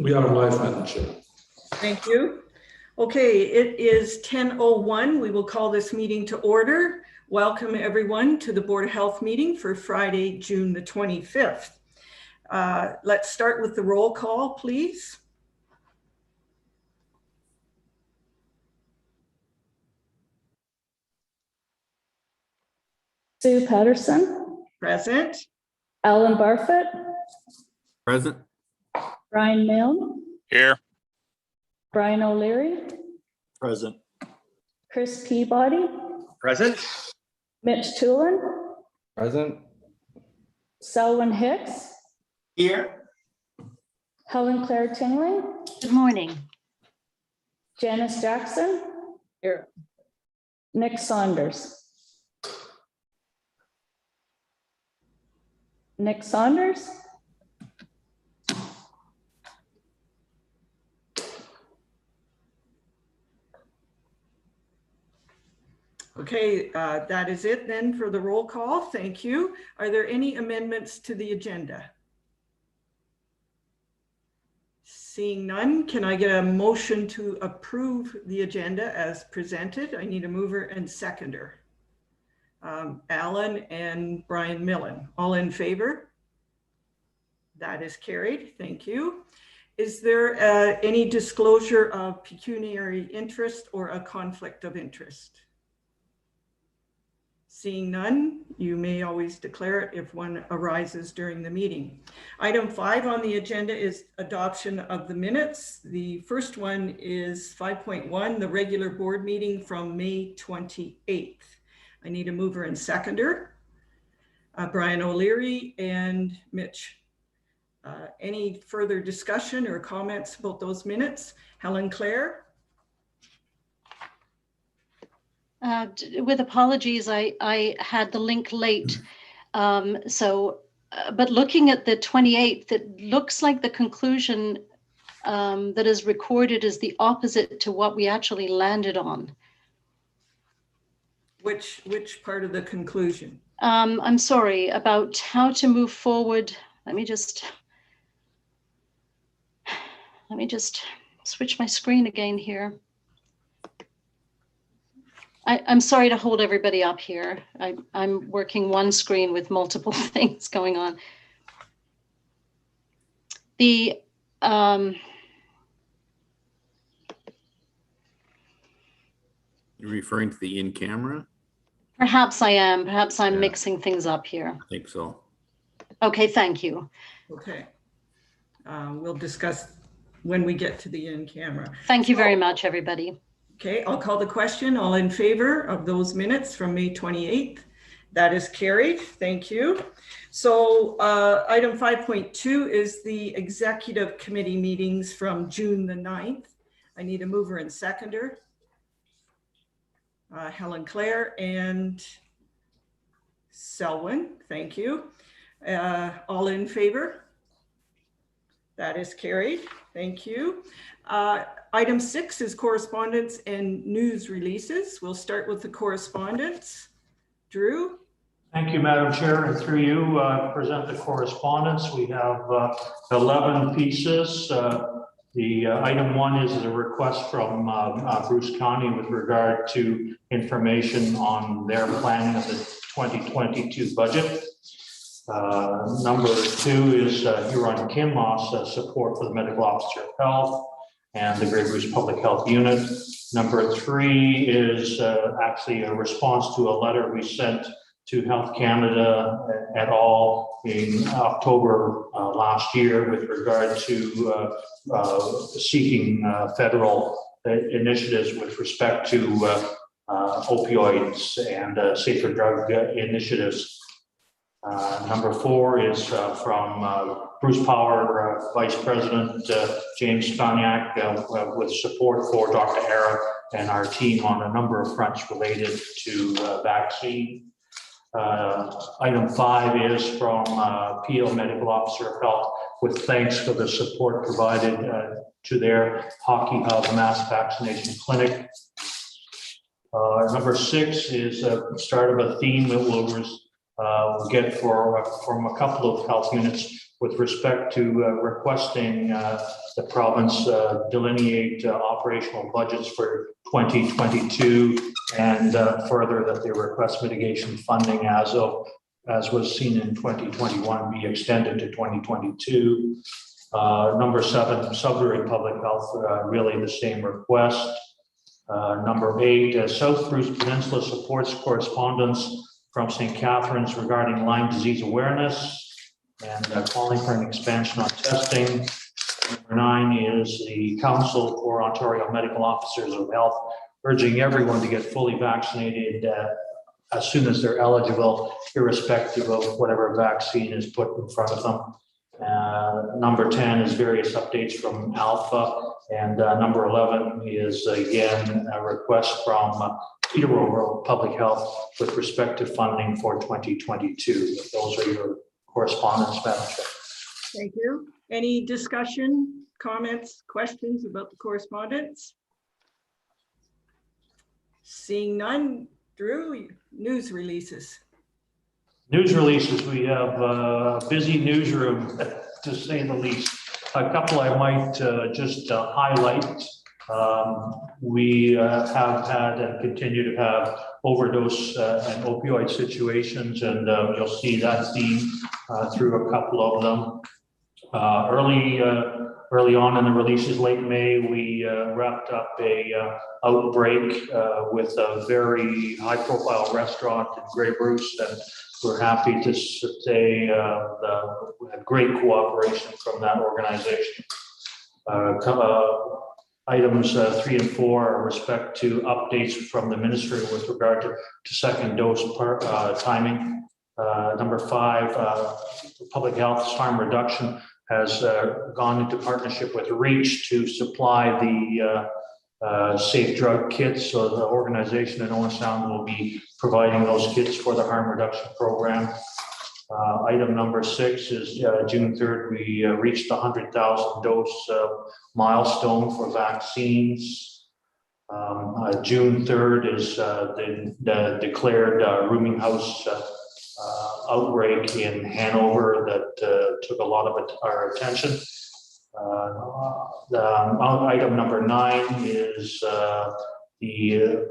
We are live, Madam Chair. Thank you. Okay, it is 10:01. We will call this meeting to order. Welcome everyone to the Board of Health meeting for Friday, June the 25th. Let's start with the roll call, please. Sue Patterson. Present. Alan Barfoot. Present. Brian Milne. Here. Brian O'Leary. Present. Chris Peabody. Present. Mitch Toolin. Present. Selwyn Hicks. Here. Helen Claire Tingling. Good morning. Janice Jackson. Here. Nick Saunders. Nick Saunders. Okay, that is it then for the roll call. Thank you. Are there any amendments to the agenda? Seeing none, can I get a motion to approve the agenda as presented? I need a mover and seconder. Alan and Brian Millen, all in favor? That is carried. Thank you. Is there any disclosure of pecuniary interest or a conflict of interest? Seeing none, you may always declare it if one arises during the meeting. Item 5 on the agenda is adoption of the minutes. The first one is 5.1, the regular board meeting from May 28th. I need a mover and seconder, Brian O'Leary and Mitch. Any further discussion or comments about those minutes? Helen Claire? With apologies, I had the link late. But looking at the 28th, it looks like the conclusion that is recorded is the opposite to what we actually landed on. Which part of the conclusion? I'm sorry, about how to move forward. Let me just switch my screen again here. I'm sorry to hold everybody up here. I'm working one screen with multiple things going on. You're referring to the in-camera? Perhaps I am. Perhaps I'm Yeah. mixing things up here. I think so. Okay, thank you. Okay. We'll discuss when we get to the in-camera. Thank you very much, everybody. Okay, I'll call the question. All in favor of those minutes from May 28th? That is carried. Thank you. So item 5.2 is the executive committee meetings from June the 9th. I need a mover and seconder. Helen Claire and Selwyn. Thank you. All in favor? That is carried. Thank you. Item 6 is correspondence and news releases. We'll start with the correspondence. Drew? Thank you, Madam Chair. And through you, present the correspondence. We have 11 pieces. The item 1 is a request from Bruce County with regard to information on their planning of the 2022 budget. Number 2 is Huron-Kinloss support for the medical officer of health and the Grey Bruce Public Health Unit. Number 3 is actually a response to a letter we sent to Health Canada et al. In October last year with regard to seeking federal initiatives with respect to opioids and safer drug initiatives. Number 4 is from Bruce Power, Vice President James Staniak, with support for Dr. Era and our team on a number of fronts related to vaccine. Item 5 is from Peel Medical Officer of Health with thanks for the support provided to their Hockey Hub mass vaccination clinic. Number 6 is a start of a theme that will we get from a couple of health units with respect to requesting the province delineate operational budgets for 2022 and further that they request mitigation funding as was seen in 2021 be extended to 2022. Number 7, Sudbury Public Health, really the same request. Number 8, South Bruce Peninsula supports correspondence from St. Catharines regarding Lyme disease awareness and calling for an expansion on testing. Number 9 is the Council for Ontario Medical Officers of Health urging everyone to get fully vaccinated as soon as they're eligible, irrespective of whatever vaccine is put in front of them. Number 10 is various updates from Alpha, and number 11 is again a request from Peterborough Public Health with respect to funding for 2022. Those are your correspondence, Madam Chair. Thank you. Any discussion, comments, questions about the correspondence? Seeing none, Drew, news releases. News releases, we have a busy newsroom, to say the least. A couple I might just highlight. We have had and continue to have overdose and opioid situations, and you'll see that theme through a couple of them. Early on in the releases, late May, we wrapped up a outbreak with a very high-profile restaurant in Grey Bruce, and we're happy to say we had great cooperation from that organization. Items 3 and 4 are respect to updates from the ministry with regard to second dose timing. Number 5, public health's harm reduction has gone into partnership with REACH to supply the safe drug kits. So the organization in Owen Sound will be providing those kits for the harm reduction program. Item number 6 is June 3rd, we reached the 100,000 dose milestone for vaccines. June 3rd is the declared rooming house outbreak in Hanover that took a lot of our attention. Item number 9 is the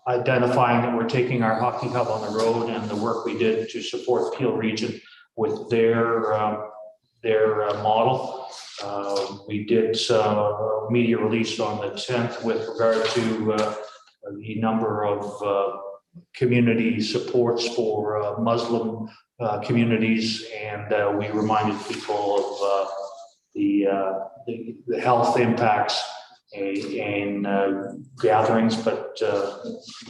identifying that we're taking our hockey hub on the road and the work we did to support Peel Region with their model. We did some media release on the 10th with regard to the number of community supports for Muslim communities, and we reminded people of the health impacts in gatherings, but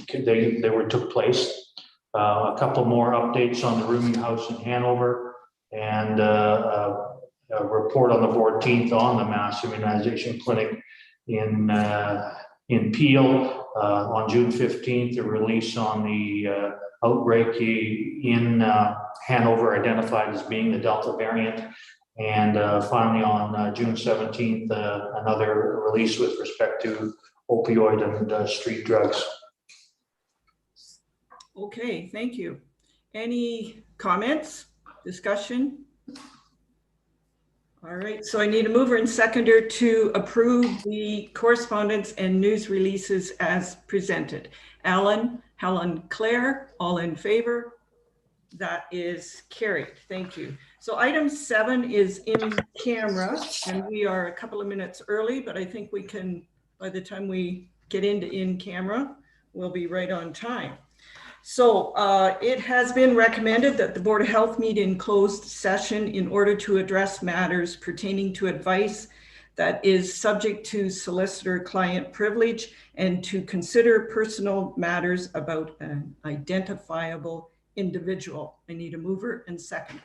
they took place. A couple more updates on the rooming house in Hanover, and a report on the 14th on the mass immunization clinic in Peel. On June 15th, a release on the outbreak in Hanover identified as being the Delta variant. And finally, on June 17th, another release with respect to opioid and street drugs. Okay, thank you. Any comments, discussion? All right, so I need a mover and seconder to approve the correspondence and news releases as presented. Alan, Helen, Claire, all in favor? That is carried. Thank you. So item 7 is in camera, and we are a couple of minutes early, but I think we can, by the time we get into in camera, we'll be right on time. So it has been recommended that the Board of Health meet in closed session in order to address matters pertaining to advice that is subject to solicitor-client privilege and to consider personal matters about an identifiable individual. I need a mover and seconder.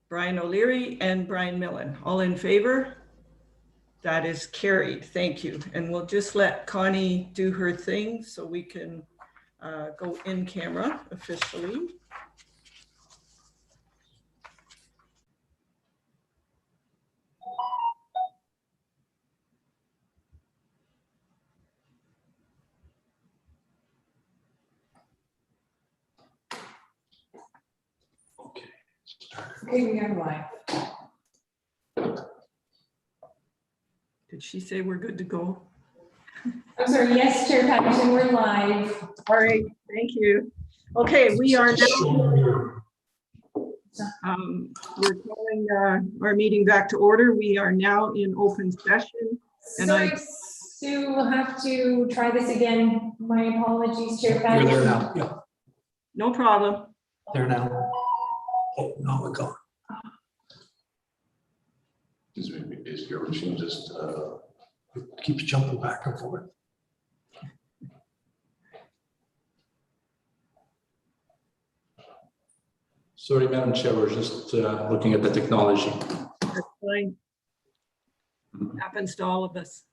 Brian O'Leary and Brian Millen, all in favor? That is carried. Thank you. And we'll just let Connie do her thing so we can go in camera officially. Okay, we are live. Did she say we're good to go? I'm sorry, yes, Chair Patterson, we're live. All right, thank you. Okay, we are now, we're calling our meeting back to order. We are now in open session. And Sorry, Sue, we'll have to try this again. My apologies, Chair You're Patterson. there now. Yeah, No problem. there now. Oh, no, we're gone. Is your machine just, It keeps jumping back and forth. sorry, Madam Chair, we're just looking at the technology. That's fine. Happens to all of us.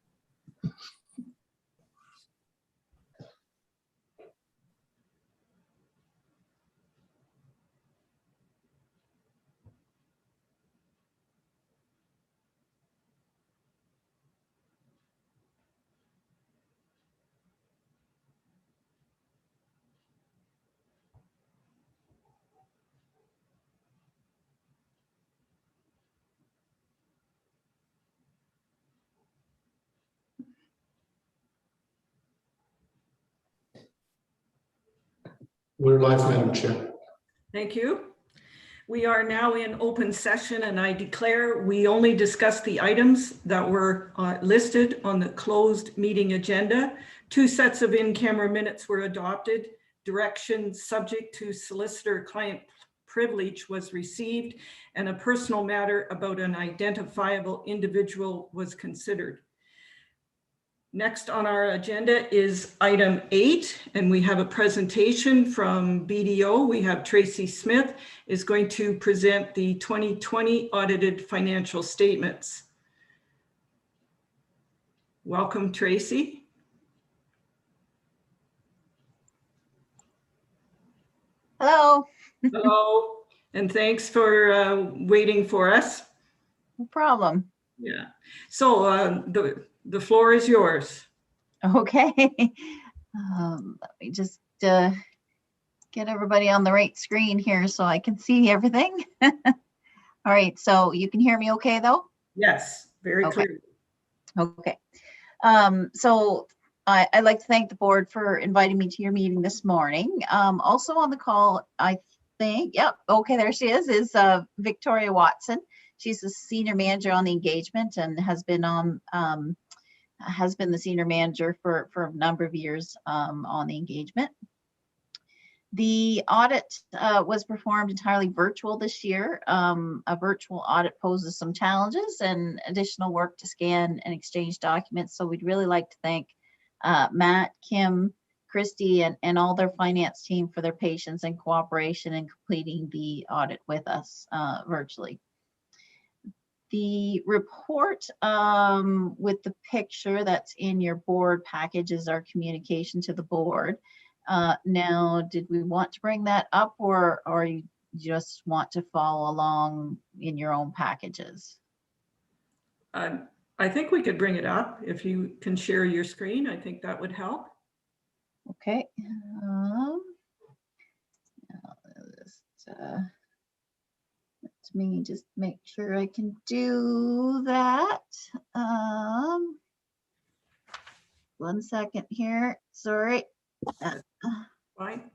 We're live, Madam Chair. Thank you. We are now in open session and I declare we only discussed the items that were listed on the closed meeting agenda. 2 sets of in-camera minutes were adopted. Direction subject to solicitor-client privilege was received and a personal matter about an identifiable individual was considered. Next on our agenda is item 8, and we have a presentation from BDO. We have Tracy Smith is going to present the 2020 audited financial statements. Welcome, Tracy. Hello, Hello, and thanks for waiting for us. no problem. Yeah, so the floor is yours. Okay. Let me just get everybody on the right screen here so I can see everything. All right, so you can hear me okay though? Yes, very Okay. clear. Okay. So I'd like to thank the board for inviting me to your meeting this morning. Also on the call, I think, yep, okay, there she is Victoria Watson. She's the senior manager on the engagement and has been the senior manager for a number of years on the engagement. The audit was performed entirely virtual this year. A virtual audit poses some challenges and additional work to scan and exchange documents. So we'd really like to thank Matt, Kim, Christy, and all their finance team for their patience and cooperation in completing the audit with us virtually. The report with the picture that's in your board package is our communication to the board. Now, did we want to bring that up or you just want to follow along in your own packages? I think we could bring it up. If you can share your screen, I think that would help. Okay. Let me just make sure I can do that. 1 second here. Sorry. Fine.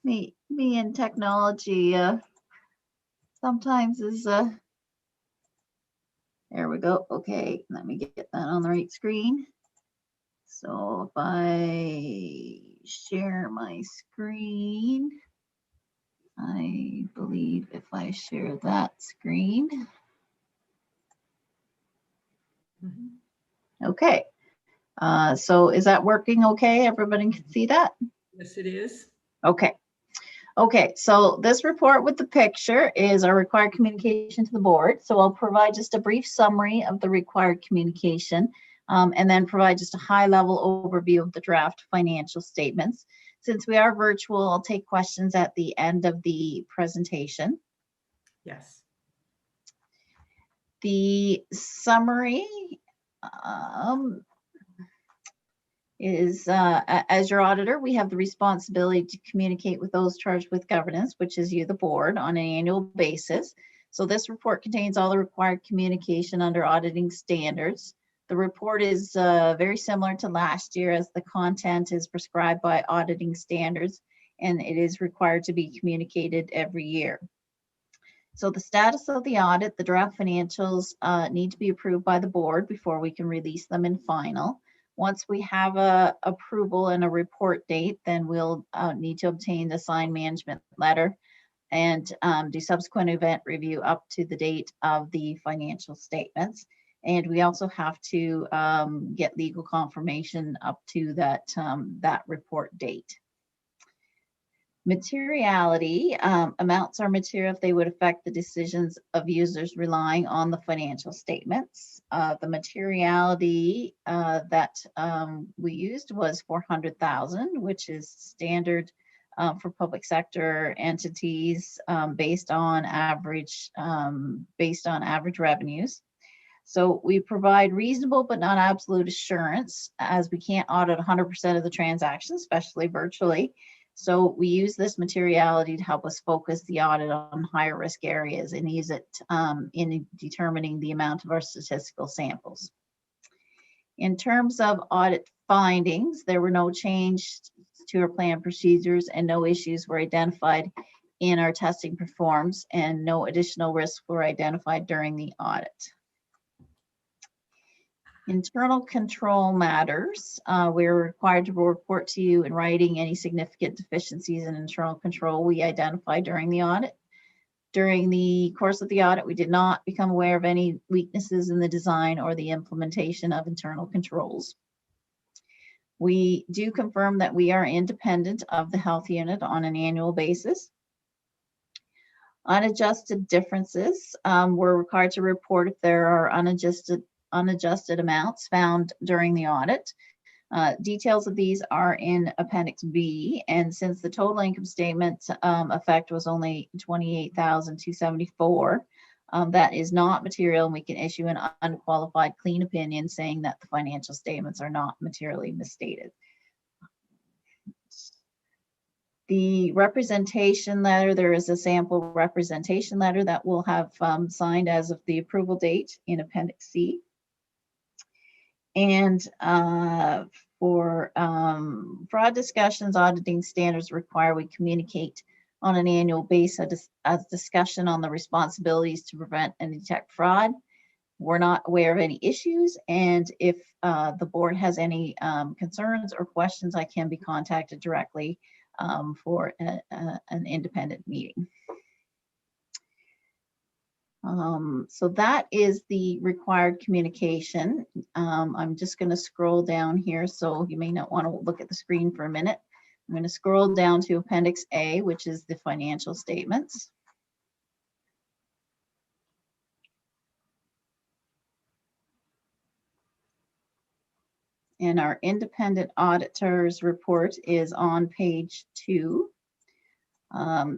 Me and technology sometimes is there we go. Okay, let me get that on the right screen. So if I share my screen, I believe if I share that screen. Okay. So is that working okay? Everybody can see that? Yes, it is. Okay. Okay, so this report with the picture is our required communication to the board. So I'll provide just a brief summary of the required communication and then provide just a high-level overview of the draft financial statements. Since we are virtual, I'll take questions at the end of the presentation. Yes. The summary is, as your auditor, we have the responsibility to communicate with those charged with governance, which is you, the board, on an annual basis. So this report contains all the required communication under auditing standards. The report is very similar to last year, as the content is prescribed by auditing standards, and it is required to be communicated every year. So the status of the audit, the draft financials need to be approved by the board before we can release them in final. Once we have a approval and a report date, then we'll need to obtain the signed management letter and do subsequent event review up to the date of the financial statements. And we also have to get legal confirmation up to that, that report date. Materiality, amounts are material if they would affect the decisions of users relying on the financial statements. The materiality that we used was 400,000, which is standard for public sector entities based on average revenues. So we provide reasonable but not absolute assurance, as we can't audit 100% of the transactions, especially virtually. So we use this materiality to help us focus the audit on higher risk areas and use it in determining the amount of our statistical samples. In terms of audit findings, there were no changes to our plan procedures and no issues were identified in our testing performs, and no additional risks were identified during the audit. Internal control matters. We're required to report to you in writing any significant deficiencies in internal control we identified during the audit. During the course of the audit, we did not become aware of any weaknesses in the design or the implementation of internal controls. We do confirm that we are independent of the health unit on an annual basis. Unadjusted differences, we're required to report if there are unadjusted amounts found during the audit. Details of these are in Appendix B, and since the total income statement effect was only $28,274, that is not material, and we can issue an unqualified clean opinion saying that the financial statements are not materially misstated. The representation letter, there is a sample representation letter that we'll have signed as of the approval date in Appendix C. And for fraud discussions, auditing standards require we communicate on an annual basis a discussion on the responsibilities to prevent and detect fraud. We're not aware of any issues, and if the board has any concerns or questions, I can be contacted directly for an independent meeting. So that is the required communication. I'm just going to scroll down here, so you may not want to look at the screen for a minute. I'm going to scroll down to Appendix A, which is the financial statements. And our independent auditor's report is on page 2.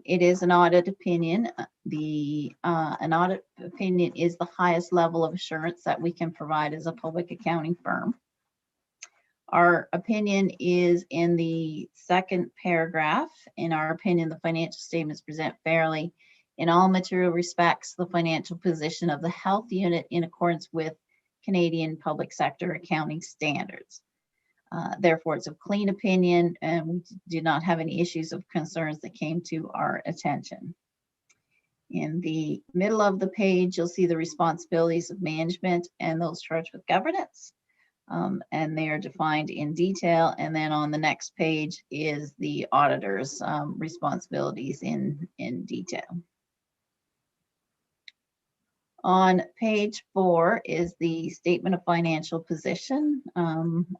It is an audit opinion. An audit opinion is the highest level of assurance that we can provide as a public accounting firm. Our opinion is in the second paragraph. In our opinion, the financial statements present fairly in all material respects the financial position of the health unit in accordance with Canadian public sector accounting standards. Therefore, it's a clean opinion, and we do not have any issues of concerns that came to our attention. In the middle of the page, you'll see the responsibilities of management and those charged with governance, and they are defined in detail. And then on the next page is the auditor's responsibilities in detail. On page 4 is the statement of financial position,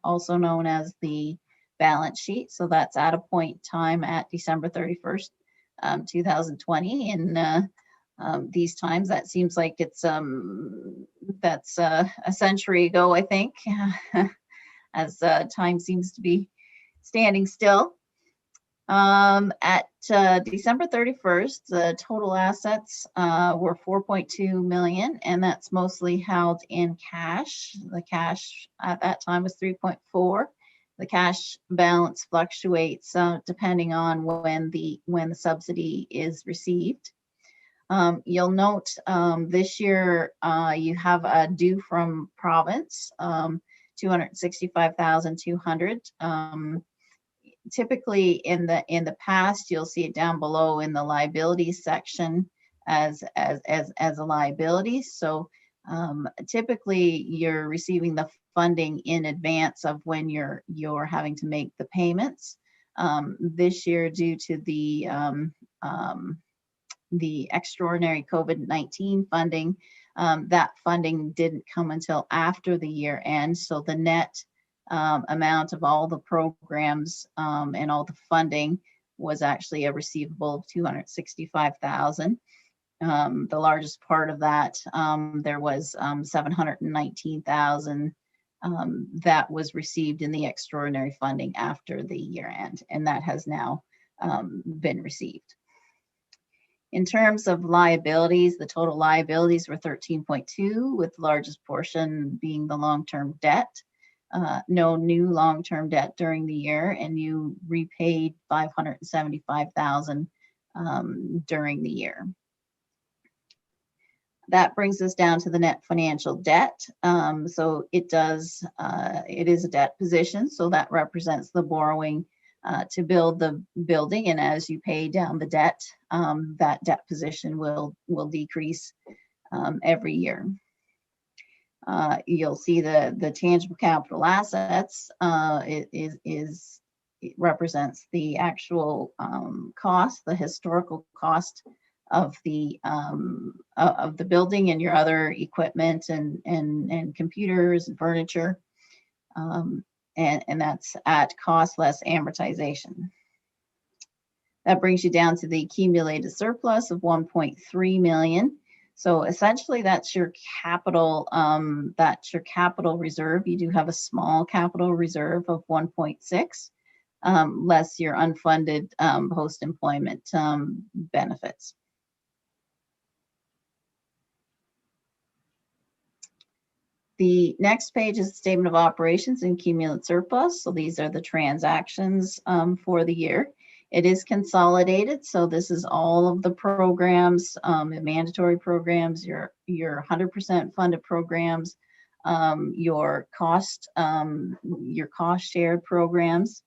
also known as the balance sheet. So that's at a point in time at December 31st, 2020. In these times, that seems like it's that's a century ago, I think, as time seems to be standing still. At December 31st, the total assets were 4.2 million, and that's mostly held in cash. The cash at that time was 3.4. The cash balance fluctuates depending on when the subsidy is received. You'll note this year you have a due from province, 265,200. Typically in the past, you'll see it down below in the liabilities section as a liability. So typically you're receiving the funding in advance of when you're having to make the payments. This year, due to the extraordinary COVID-19 funding, that funding didn't come until after the year end. So the net amount of all the programs and all the funding was actually a receivable of 265,000. The largest part of that, there was 719,000 that was received in the extraordinary funding after the year end, and that has now been received. In terms of liabilities, the total liabilities were 13.2, with the largest portion being the long-term debt. No new long-term debt during the year, and you repaid 575,000 during the year. That brings us down to the net financial debt. So it is a debt position, so that represents the borrowing to build the building, and as you pay down the debt, that debt position will decrease every year. You'll see the tangible capital assets. It represents the actual cost, the historical cost of the building and your other equipment and computers and furniture. And that's at cost less amortization. That brings you down to the accumulated surplus of 1.3 million. So essentially that's your capital, reserve. You do have a small capital reserve of 1.6, less your unfunded post-employment benefits. The next page is the statement of operations and cumulative surplus. So these are the transactions for the year. It is consolidated, so this is all of the programs, mandatory programs, your 100% funded programs, your cost shared programs.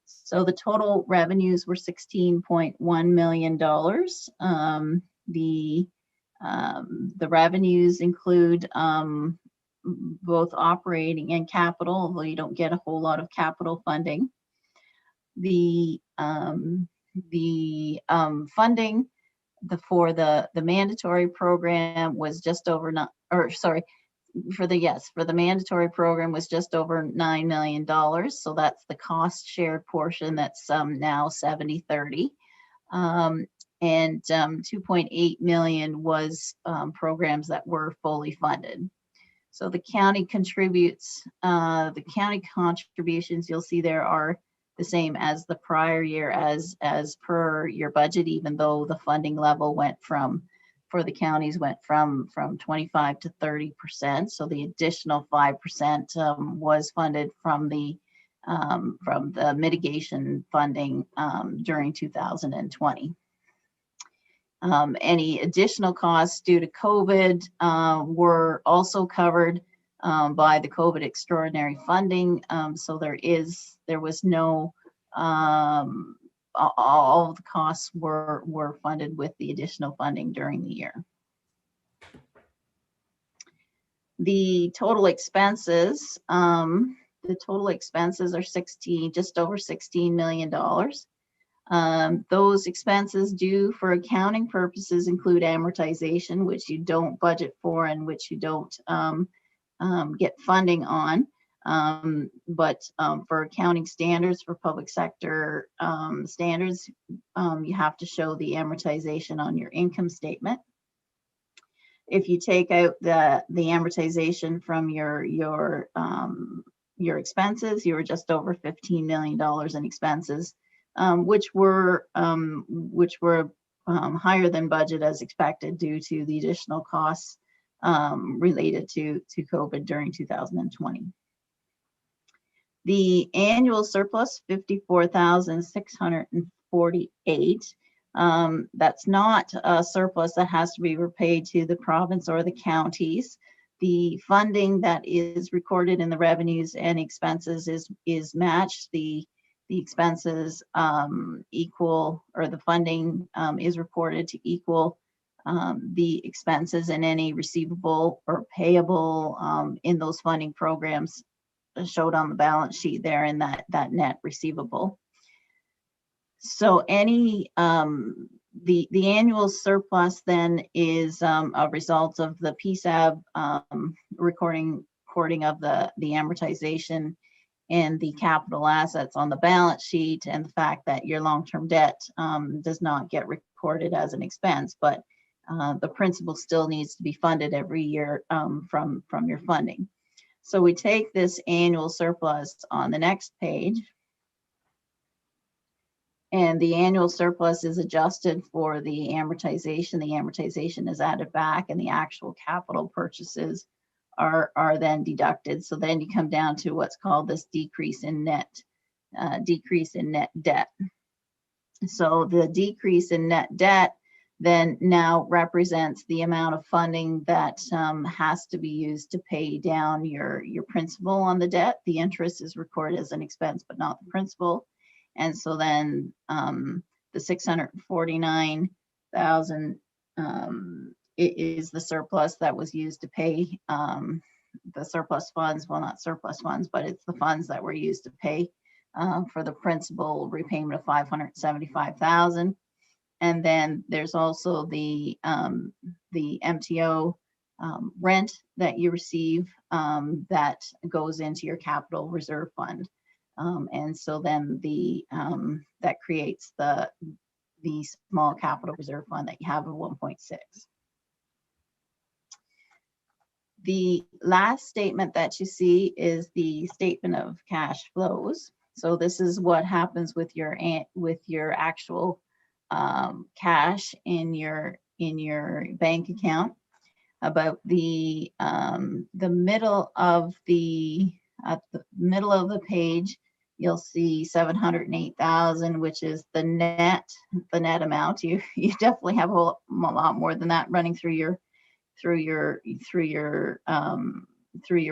So the total revenues were $16.1 million. The revenues include both operating and capital, although you don't get a whole lot of capital funding. The funding for the mandatory program was just over for the mandatory program was just over $9 million. So that's the cost shared portion that's now 70-30. And 2.8 million was programs that were fully funded. So the county contributes, the county contributions you'll see there are the same as the prior year as per your budget, even though the funding level for the counties went from 25 to 30%. So the additional 5% was funded from the mitigation funding during 2020. Any additional costs due to COVID were also covered by the COVID extraordinary funding. So there was no, all of the costs were funded with the additional funding during the year. The total expenses are just over $16 million. Those expenses due for accounting purposes include amortization, which you don't budget for and which you don't get funding on. But for accounting standards, for public sector standards, you have to show the amortization on your income statement. If you take out the amortization from your expenses, you were just over $15 million in expenses, which were higher than budget as expected due to the additional costs related to COVID during 2020. The annual surplus, 54,648. That's not a surplus that has to be repaid to the province or the counties. The funding that is recorded in the revenues and expenses is matched. The expenses equal, or the funding is reported to equal the expenses, and any receivable or payable in those funding programs showed on the balance sheet there in that net receivable. So any the annual surplus then is a result of the PSAB recording of the amortization and the capital assets on the balance sheet, and the fact that your long-term debt does not get recorded as an expense, but the principal still needs to be funded every year from your funding. So we take this annual surplus on the next page, and the annual surplus is adjusted for the amortization. The amortization is added back, and the actual capital purchases are then deducted. So then you come down to what's called this decrease in net debt. So the decrease in net debt then now represents the amount of funding that has to be used to pay down your principal on the debt. The interest is recorded as an expense, but not the principal. And so then the 649,000 is the surplus that was used to pay the surplus funds. Well, not surplus funds, but it's the funds that were used to pay for the principal repayment of 575,000. And then there's also the MTO rent that you receive that goes into your capital reserve fund. And so then that creates the small capital reserve fund that you have of 1.6. The last statement that you see is the statement of cash flows. So this is what happens with your actual cash in your bank account. About the middle of the page, you'll see 708,000, which is the net amount. You definitely have a lot more than that running through your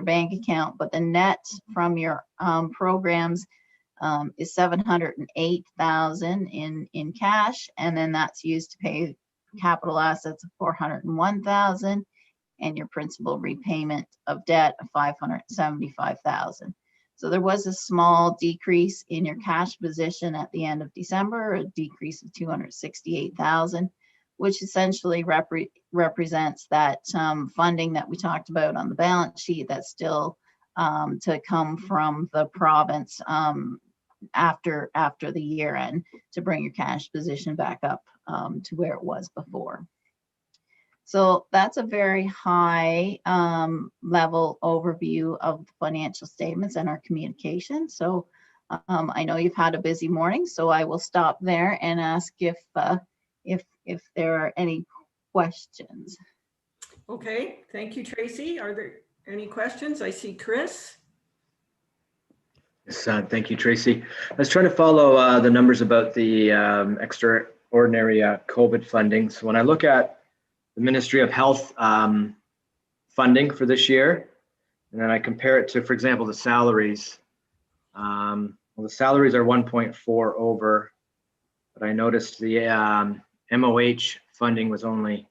bank account, but the net from your programs is 708,000 in cash, and then that's used to pay capital assets of 401,000 and your principal repayment of debt of 575,000. So there was a small decrease in your cash position at the end of December, a decrease of 268,000, which essentially represents that funding that we talked about on the balance sheet that's still to come from the province after the year end to bring your cash position back up to where it was before. So that's a very high level overview of the financial statements and our communication. So I know you've had a busy morning, so I will stop there and ask if there are any questions. Okay, thank you, Tracy. Are there any questions? I see Chris. Yes, thank you, Tracy. I was trying to follow the numbers about the extraordinary COVID funding. So when I look at the Ministry of Health funding for this year, and then I compare it to, for example, the salaries. Well, the salaries are 1.4 over, but I noticed the MOH funding was only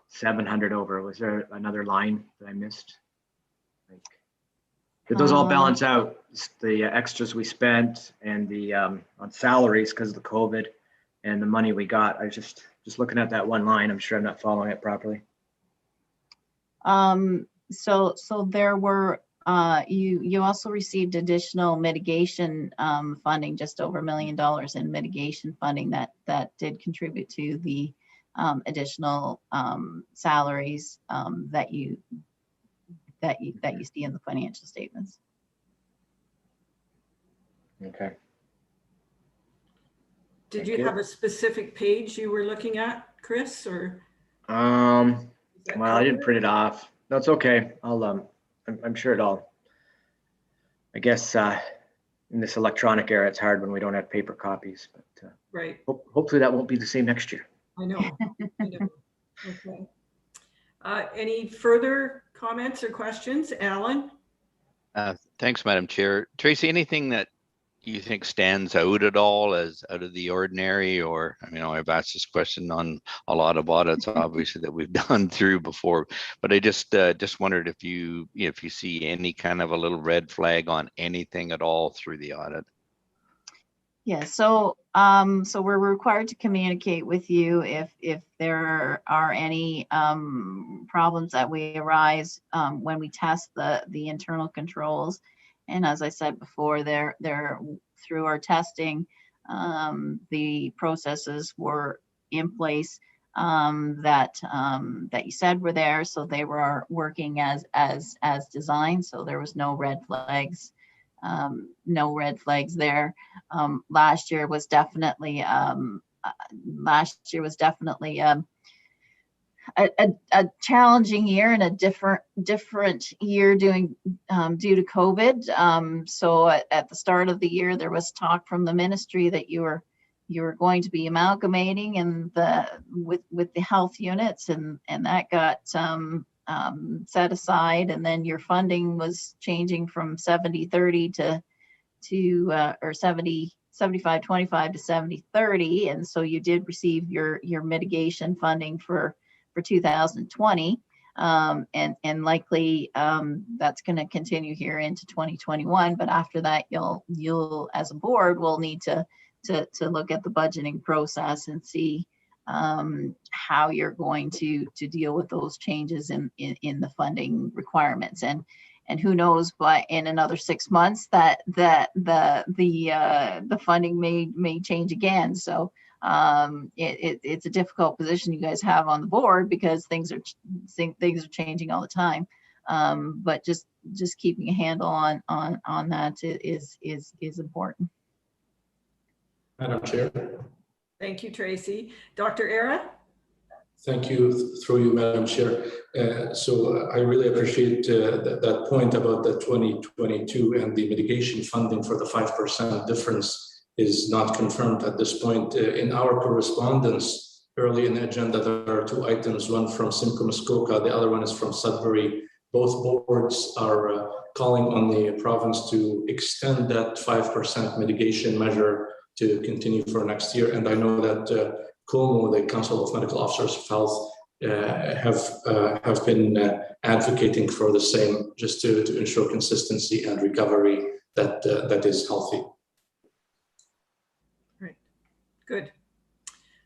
700 over. Was there another line that I missed? Like, did those all balance out, the extras we spent and the on salaries because of the COVID and the money we got? I was just looking at that one line. I'm sure I'm not following it properly. So there were you also received additional mitigation funding, just over $1 million in mitigation funding that did contribute to the additional salaries that you see in the financial statements. Okay. Did you have a specific page you were looking at, Chris, or? Well, I didn't print it off. No, it's okay. I'll I'm sure it all. I guess in this electronic era, it's hard when we don't have paper copies, but Right. hopefully that won't be the same next year. I know. I know. Okay. Any further comments or questions? Alan? Thanks, Madam Chair. Tracy, anything that you think stands out at all as out of the ordinary? Or, I mean, I've asked this question on a lot of audits, obviously, that we've done through before, but I just wondered if you see any kind of a little red flag on anything at all through the audit. Yeah, so we're required to communicate with you if there are any problems that we arise when we test the internal controls. And as I said before, they're through our testing, the processes were in place that you said were there, so they were working as designed. So there was no red flags. No red flags there. Last year was definitely a challenging year and a different year due to COVID. So at the start of the year, there was talk from the ministry that you were going to be amalgamating and with the health units, and that got set aside, and then your funding was changing from 70-30 to or 75-25 to 70-30, and so you did receive your mitigation funding for 2020, and likely that's going to continue here into 2021. But after that, you'll as a board will need to look at the budgeting process and see how you're going to deal with those changes in the funding requirements, and who knows, but in another 6 months that the funding may change again. So it's a difficult position you guys have on the board because things are changing all the time. But just keeping a handle on that is important. Madam Chair. Thank you, Tracy. Dr. Era? Thank you, through you, Madam Chair. So I really appreciate that point about the 2022 and the mitigation funding for the 5% difference is not confirmed at this point. In our correspondence early in the agenda, there are two items, one from Simcoe Muskoka, the other one is from Sudbury. Both boards are calling on the province to extend that 5% mitigation measure to continue for next year. And I know that COMO, the Council of Medical Officers of Health, have been advocating for the same, just to ensure consistency and recovery that is healthy. Right, good.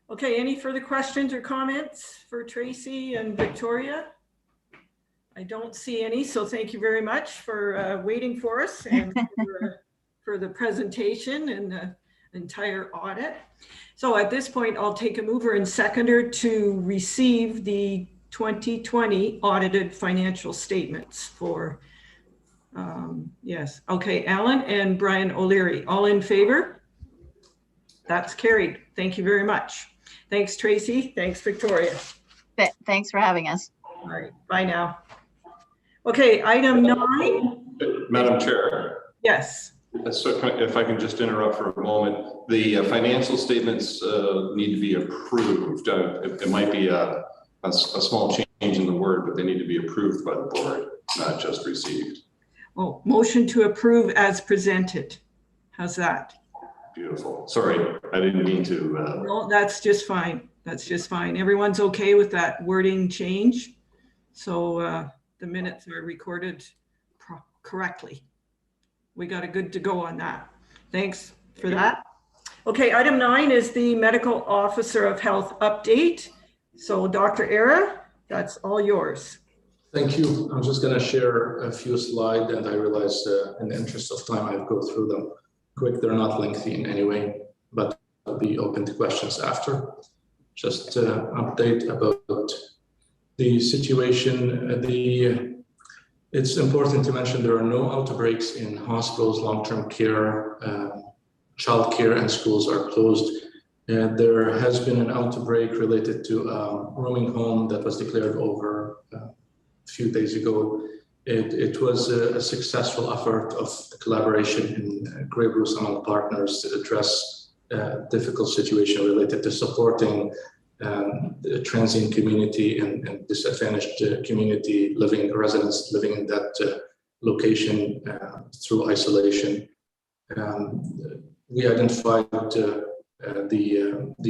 Okay, any further questions or comments for Tracy and Victoria? I don't see any, so thank you very much for waiting for us and for the presentation and the entire audit. So at this point, I'll take a mover and seconder to receive the 2020 audited financial statements for, yes. Okay, Alan and Brian O'Leary, all in favor? That's carried. Thank you very much. Thanks, Tracy. Thanks, Victoria. Thanks for having us. All right, bye now. Okay, item 9. Madam Chair. Yes. So if I can just interrupt for a moment, the financial statements need to be approved. It might be a small change in the word, but they need to be approved by the board, not just received. Oh, motion to approve as presented. How's that? Beautiful. Sorry, I didn't mean to. No, that's just fine. That's just fine. Everyone's okay with that wording change. So the minutes are recorded correctly. We got a good to go on that. Thanks for that. Okay, item 9 is the Medical Officer of Health update. So Dr. Era, that's all yours. Thank you. I'm just going to share a few slides, and I realize in the interest of time, I'll go through them quick. They're not lengthy in any way, but I'll be open to questions after. Just update about the situation. It's important to mention there are no outbreaks in hospitals, long-term care, childcare, and schools are closed. There has been an outbreak related to a rooming home that was declared over a few days ago It was a successful effort of collaboration in Grey Bruce among partners to address difficult situation related to supporting the transient community and disadvantaged community residents living in that location through isolation. We identified the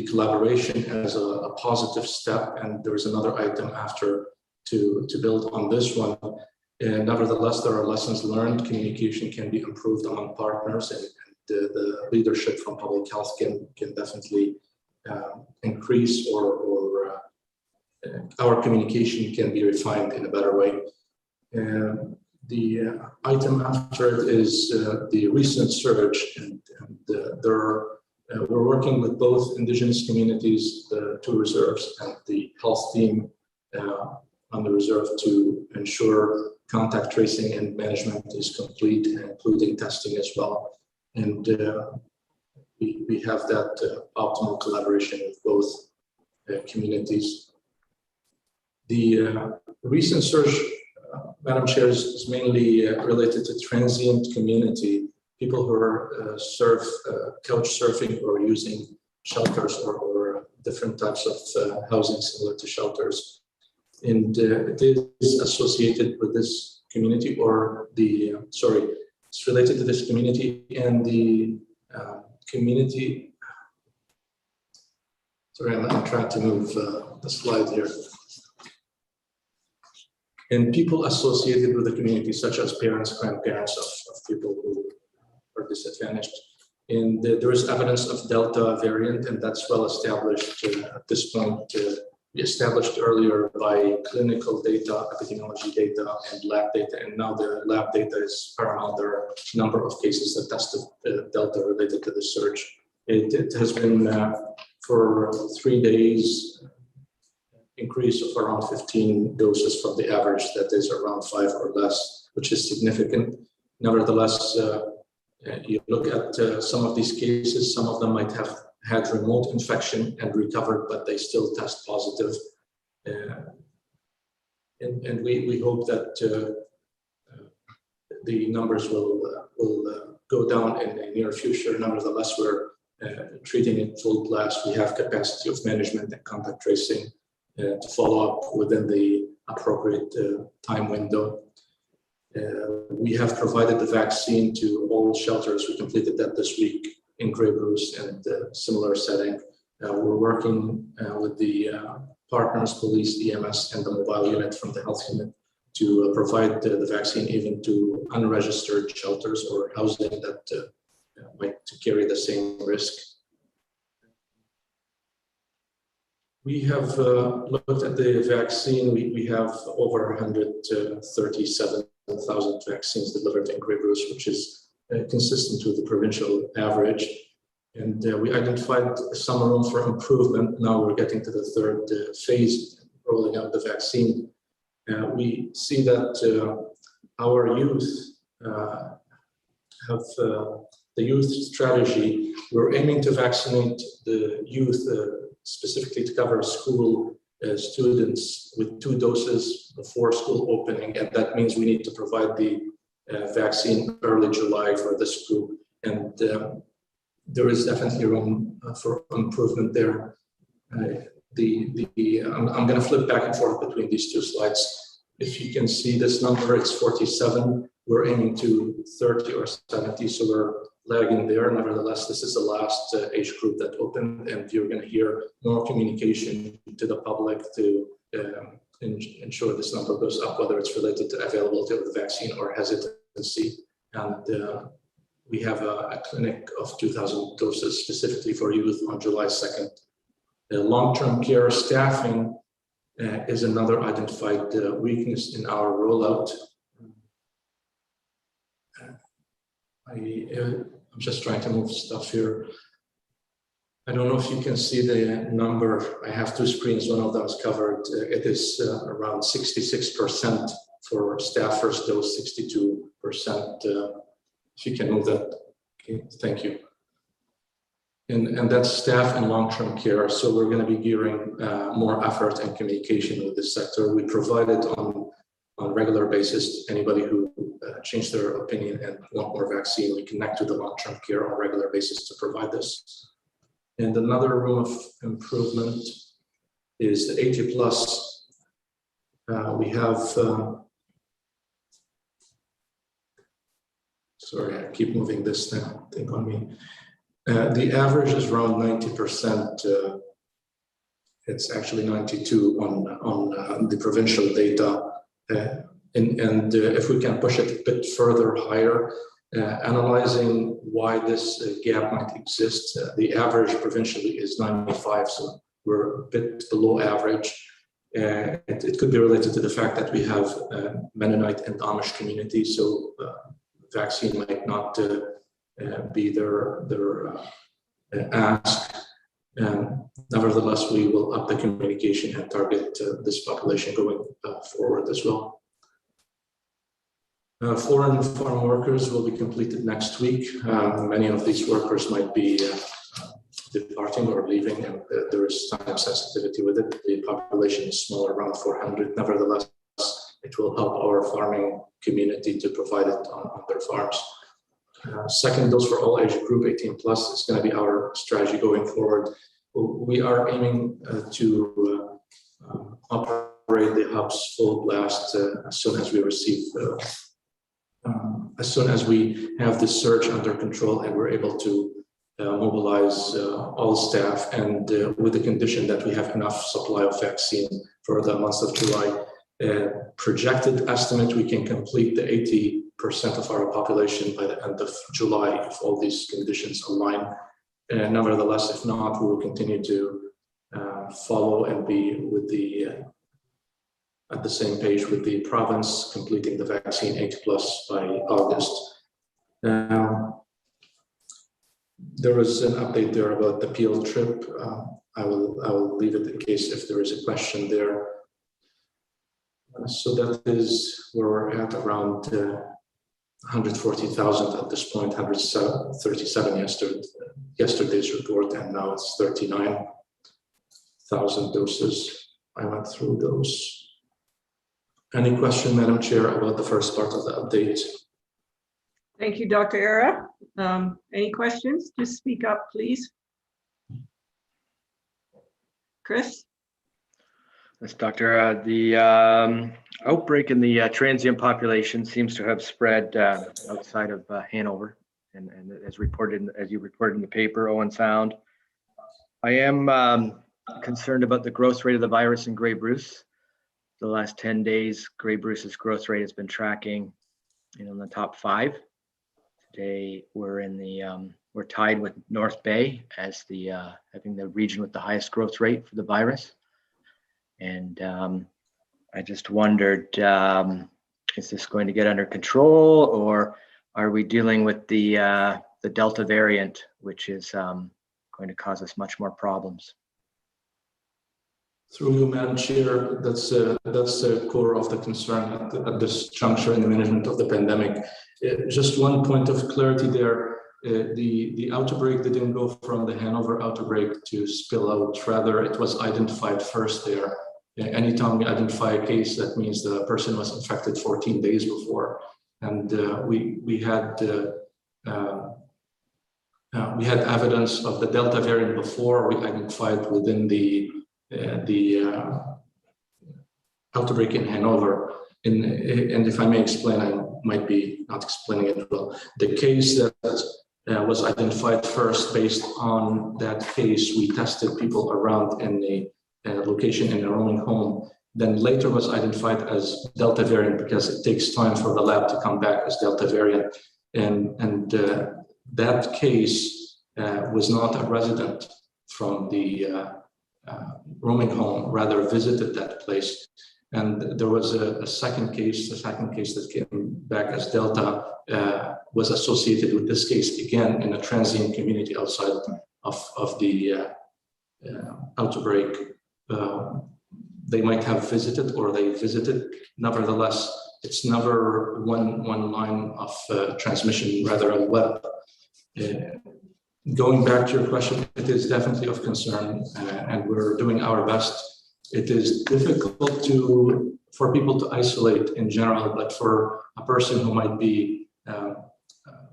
collaboration as a positive step, and there is another item after to build on this one. Nevertheless, there are lessons learned. Communication can be improved among partners, and the leadership from public health can definitely increase, or our communication can be refined in a better way. The item after it is the recent surge, and we're working with both Indigenous communities, the two reserves, and the health team on the reserve to ensure contact tracing and management is complete, including testing as well. And we have that optimal collaboration with both communities. The recent surge, Madam Chair, is mainly related to transient community, people who are couch surfing or using shelters or different types of housing similar to shelters. And it is associated with this community, or it's related to this community and the community. Sorry, I'm trying to move the slide here. And people associated with the community, such as parents, grandparents of people who are disadvantaged. And there is evidence of Delta variant, and that's well established at this point. We established earlier by clinical data, epidemiology data, and lab data, and now the lab data is paramount. There are a number of cases that tested Delta related to the surge. It has been for 3 days increase of around 15 doses from the average that is around 5 or less, which is significant. Nevertheless, you look at some of these cases, some of them might have had remote infection and recovered, but they still test positive. And we hope that the numbers will go down in the near future. Nevertheless, we're treating it full blast. We have capacity of management and contact tracing to follow up within the appropriate time window. We have provided the vaccine to all shelters. We completed that this week in Grey Bruce and similar setting. We're working with the partners, police, EMS, and the mobile unit from the health unit to provide the vaccine even to unregistered shelters or housing that might carry the same risk. We have looked at the vaccine. We have over 137,000 vaccines delivered in Grey Bruce, which is consistent with the provincial average. And we identified some room for improvement. Now we're getting to the third phase, rolling out the vaccine. We see that our youth have the youth strategy. We're aiming to vaccinate the youth specifically to cover school students with 2 doses before school opening. And that means we need to provide the vaccine early July for this group. And there is definitely room for improvement there. I'm going to flip back and forth between these 2 slides. If you can see this number, it's 47. We're aiming to 30 or 70, so we're lagging there. Nevertheless, this is the last age group that opened, and you're going to hear more communication to the public to ensure this number goes up, whether it's related to availability of the vaccine or hesitancy. And we have a clinic of 2,000 doses specifically for youth on July 2nd. The long-term care staffing is another identified weakness in our rollout. I'm just trying to move stuff here. I don't know if you can see the number. I have 2 screens. One of them is covered. It is around 66% for staff first dose, 62%. If you can move that. Okay, thank you. And that's staff and long-term care. So we're going to be gearing more effort and communication with this sector. We provided on on a regular basis. Anybody who changed their opinion and want more vaccine, we connect to the long-term care on a regular basis to provide this. And another room of improvement is the 80 plus. We have, sorry, I keep moving this thing on me. The average is around 90%. It's actually 92 on the provincial data. And if we can push it a bit further higher, analyzing why this gap might exist, the average provincially is 95, so we're a bit below average. It could be related to the fact that we have Mennonite and Amish community, so vaccine might not be their ask. Nevertheless, we will up the communication and target this population going forward as well. Foreign farm workers will be completed next week. Many of these workers might be departing or leaving, and there is time sensitivity with it. The population is small, around 400. Nevertheless, it will help our farming community to provide it on their farms. Second dose for all age group 18 plus is going to be our strategy going forward. We are aiming to operate the hubs full blast as soon as we receive, as soon as we have the surge under control and we're able to mobilize all staff, and with the condition that we have enough supply of vaccine for the month of July. Projected estimate, we can complete the 80% of our population by the end of July if all these conditions align. Nevertheless, if not, we will continue to follow and be with the at the same page with the province, completing the vaccine 80 plus by August. There was an update there about the Peel trip. I will leave it in case if there is a question there. So that is where we're at, around 140,000 at this point, 137 yesterday's report, and now it's 39,000 doses. I went through those. Any question, Madam Chair, about the first part of the update? Thank you, Dr. Era. Any questions? Just speak up, please. Chris? Yes, Doctor. The outbreak in the transient population seems to have spread outside of Hanover, and as you reported in the paper, Owen Sound. I am concerned about the growth rate of the virus in Grey Bruce. The last 10 days, Grey Bruce's growth rate has been tracking, in the top 5. Today, we're in the we're tied with North Bay as the having the region with the highest growth rate for the virus. And I just wondered, is this going to get under control, or are we dealing with the Delta variant, which is going to cause us much more problems? Through you, Madam Chair, that's the core of the concern at this juncture in the management of the pandemic. Just one point of clarity there. The outbreak didn't go from the Hanover outbreak to spill out. Rather, it was identified first there. Anytime we identify a case, that means the person was infected 14 days before. And we had evidence of the Delta variant before we identified within the outbreak in Hanover. And if I may explain, I might be not explaining it well. The case that was identified first, based on that case, we tested people around in the location in a roaming home. Then later was identified as Delta variant because it takes time for the lab to come back as Delta variant. And that case was not a resident from the roaming home, rather visited that place. And there was a second case, that came back as Delta, was associated with this case again in a transient community outside of the outbreak. They might have visited or they visited. Nevertheless, it's never one line of transmission, rather a web. Going back to your question, it is definitely of concern, and we're doing our best. It is difficult to for people to isolate in general, but for a person who might be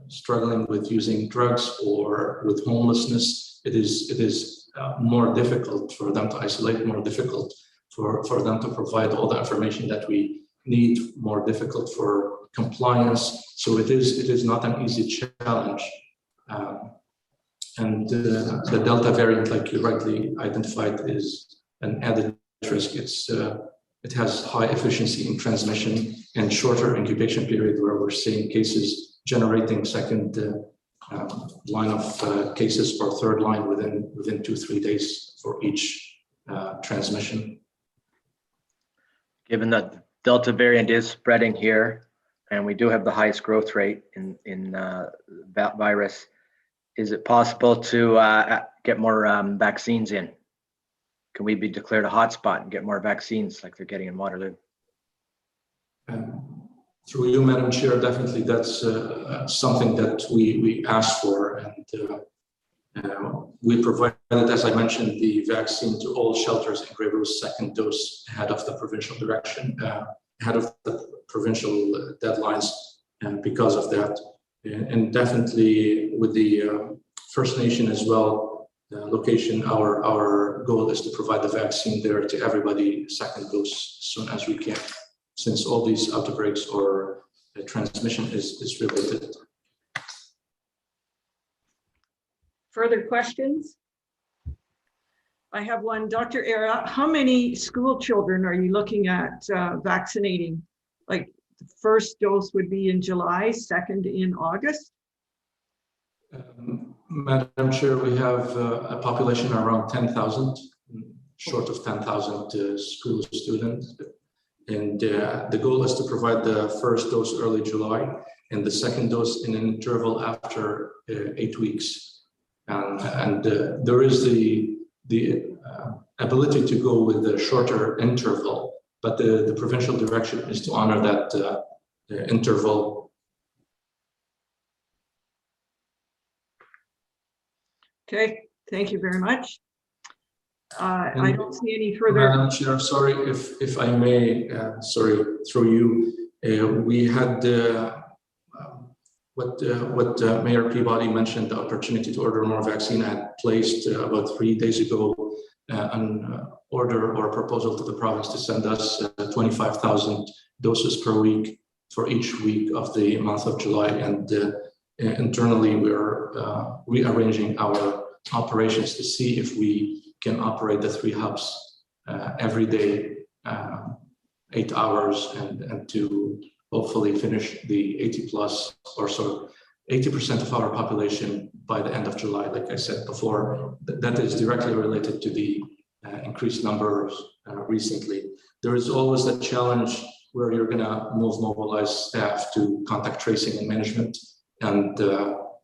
struggling with using drugs or with homelessness, it is more difficult for them to isolate, more difficult for them to provide all the information that we need, more difficult for compliance. So it is not an easy challenge. And the Delta variant, like you rightly identified, is an added risk. It has high efficiency in transmission and shorter incubation period, where we're seeing cases generating second line of cases or third line within 2-3 days for each transmission. Given that the Delta variant is spreading here, and we do have the highest growth rate in that virus, is it possible to get more vaccines in? Can we be declared a hotspot and get more vaccines like they're getting in Waterloo? Through you, Madam Chair, definitely that's something that we asked for, and we provided, as I mentioned, the vaccine to all shelters in Grey Rose's second dose ahead of the provincial direction, ahead of the provincial deadlines, and because of that, and definitely with the First Nation as well. Location, our goal is to provide the vaccine there to everybody, second dose, as soon as we can, since all these outbreaks or transmission is related. Further questions? I have one. Dr. Era, how many school children are you looking at vaccinating? Like the first dose would be in July, second in August? Madam Chair, we have a population around 10,000, short of 10,000 school students. And the goal is to provide the first dose early July and the second dose in an interval after 8 weeks. And there is the ability to go with a shorter interval, but the provincial direction is to honor that interval. Okay, thank you very much. I don't see any further. Madam Chair, sorry if I may, sorry, through you, we had what Mayor Peabody mentioned, the opportunity to order more vaccine. I had placed about 3 days ago an order or a proposal to the province to send us 25,000 doses per week for each week of the month of July. And internally, we're rearranging our operations to see if we can operate the 3 hubs every day, 8 hours, and to hopefully finish the 80+ or so 80% of our population by the end of July. Like I said before, that is directly related to the increased numbers recently. There is always a challenge where you're gonna mobilize staff to contact tracing and management, and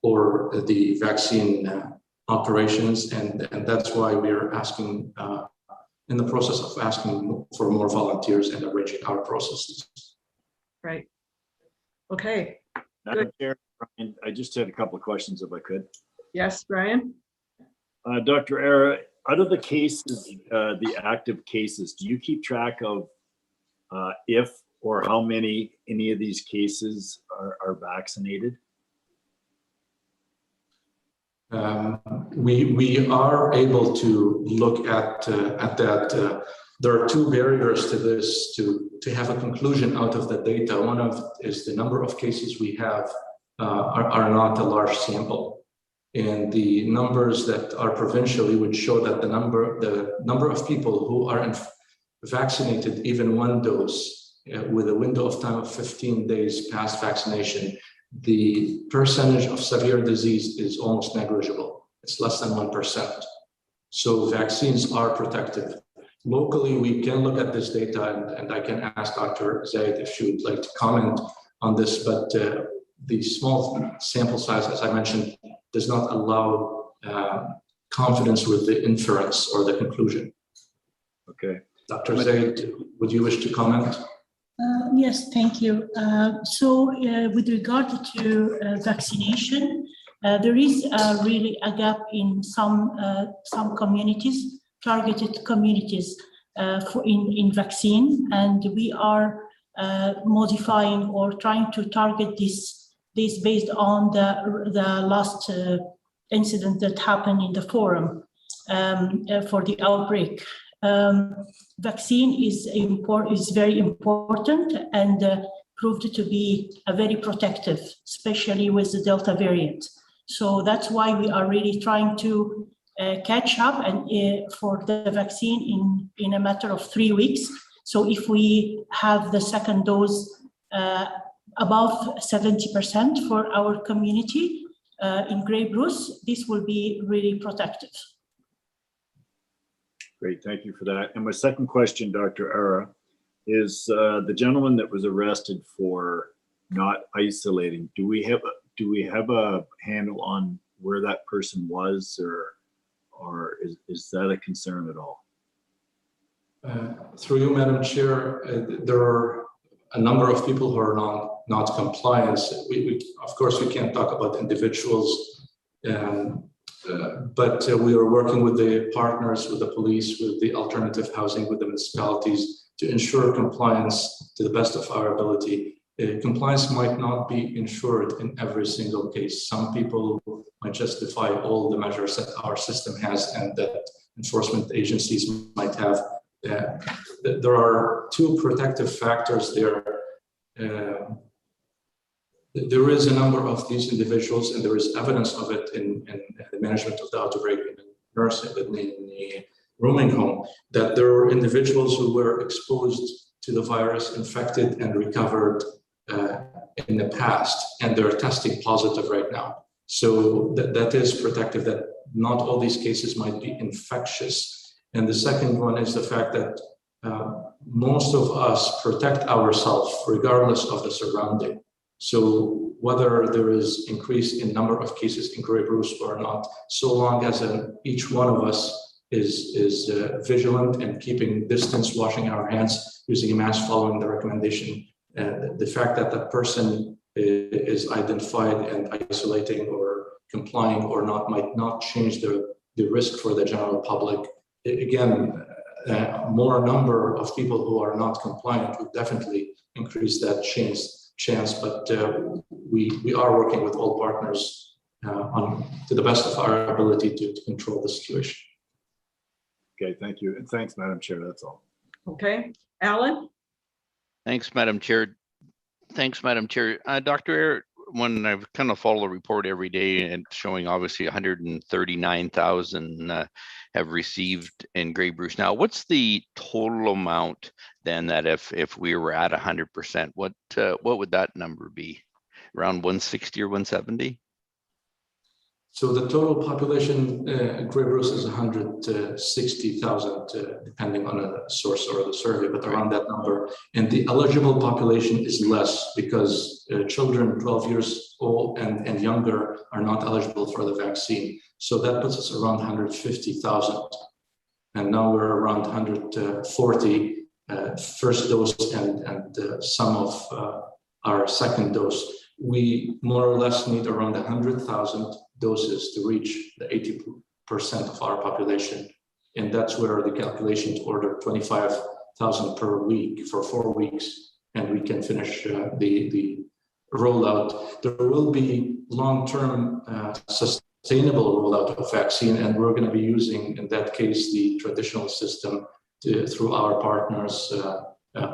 or the vaccine operations, and that's why we're asking, in the process of asking for more volunteers and arranging our processes. Right. Okay. Madam Chair, Brian, I just had a couple of questions if I could. Yes, Brian? Dr. Era, out of the cases, the active cases, do you keep track of if or how many any of these cases are vaccinated? We are able to look at that. There are 2 barriers to this to have a conclusion out of the data. One of is the number of cases we have are not a large sample, and the numbers that are provincially would show that the number of people who are vaccinated, even 1 dose, with a window of time of 15 days past vaccination, the percentage of severe disease is almost negligible. It's less than 1%. So vaccines are protective. Locally, we can look at this data, and I can ask Dr. Zaid if she would like to comment on this, but the small sample size, as I mentioned, does not allow confidence with the inference or the conclusion. Okay. Dr. Zaid, would you wish to comment? Yes, thank you. So with regard to vaccination, there is really a gap in some communities, targeted communities. in vaccine, and we are modifying or trying to target this based on the last incident that happened in the forum for the outbreak. Vaccine is very important and proved to be very protective, especially with the Delta variant. So that's why we are really trying to catch up and for the vaccine in a matter of 3 weeks. So if we have the second dose above 70% for our community in Grey Bruce, this will be really protective. Great, thank you for that. And my second question, Dr. Ara, is the gentleman that was arrested for not isolating, do we have a handle on where that person was, or is that a concern at all? Through you, Madam Chair, there are a number of people who are not compliant. Of course, we can't talk about individuals, but we are working with the partners, with the police, with the alternative housing, with the municipalities to ensure compliance to the best of our ability. Compliance might not be ensured in every single case. Some people might justify all the measures that our system has and that enforcement agencies might have. There are two protective factors there. There is a number of these individuals, and there is evidence of it in the management of the outbreak in nursing, in the rooming home, that there are individuals who were exposed to the virus, infected and recovered in the past, and they're testing positive right now. So that is protective, that not all these cases might be infectious. And the second one is the fact that most of us protect ourselves regardless of the surrounding. So whether there is increase in number of cases in Grey Bruce or not, so long as each one of us is vigilant and keeping distance, washing our hands, using a mask, following the recommendation, the fact that that person is identified and isolating or complying or not might not change the risk for the general public. Again, more number of people who are not compliant would definitely increase that chance, but we are working with all partners to the best of our ability to control the situation. Okay, thank you. And thanks, Madam Chair, that's all. Okay, Alan? Thanks, Madam Chair. Thanks, Madam Chair. Dr. Ayer, when I've kind of follow the report every day and showing obviously 139,000 have received in Grey Bruce. Now, what's the total amount then that if we were at 100%, what would that number be? Around 160 or 170? So the total population, Grey Bruce is 160,000, depending on the source or the survey, but around that number. And the eligible population is less because children 12 years old and younger are not eligible for the vaccine. So that puts us around 150,000. And now we're around 140 first dose and some of our second dose. We more or less need around 100,000 doses to reach the 80% of our population. And that's where the calculation to order 25,000 per week for 4 weeks, and we can finish the rollout. There will be long-term sustainable rollout of vaccine, and we're going to be using, in that case, the traditional system through our partners,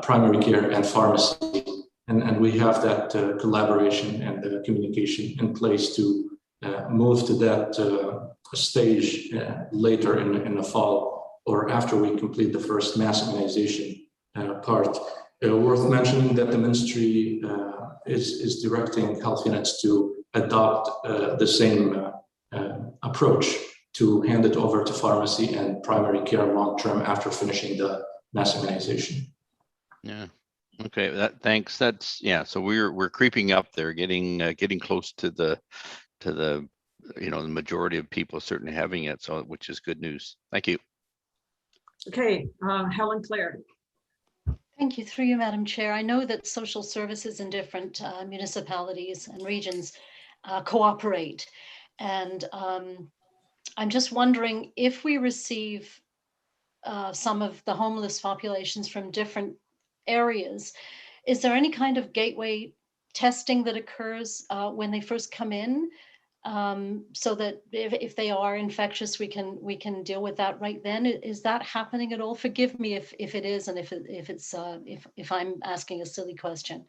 primary care and pharmacy. And we have that collaboration and the communication in place to move to that stage later in the fall or after we complete the first mass immunization part. Worth mentioning that the ministry is directing health units to adopt the same approach to hand it over to pharmacy and primary care long-term after finishing the mass immunization. Yeah. Okay. Thanks. That's So we're creeping up there, getting close to the the majority of people certainly having it. So which is good news. Thank you. Okay, Helen Claire. Thank you. Through you, Madam Chair. I know that social services in different municipalities and regions cooperate. And I'm just wondering if we receive some of the homeless populations from different areas. Is there any kind of gateway testing that occurs when they first come in, so that if they are infectious, we can deal with that right then? Is that happening at all? Forgive me if it is, and if I'm asking a silly question.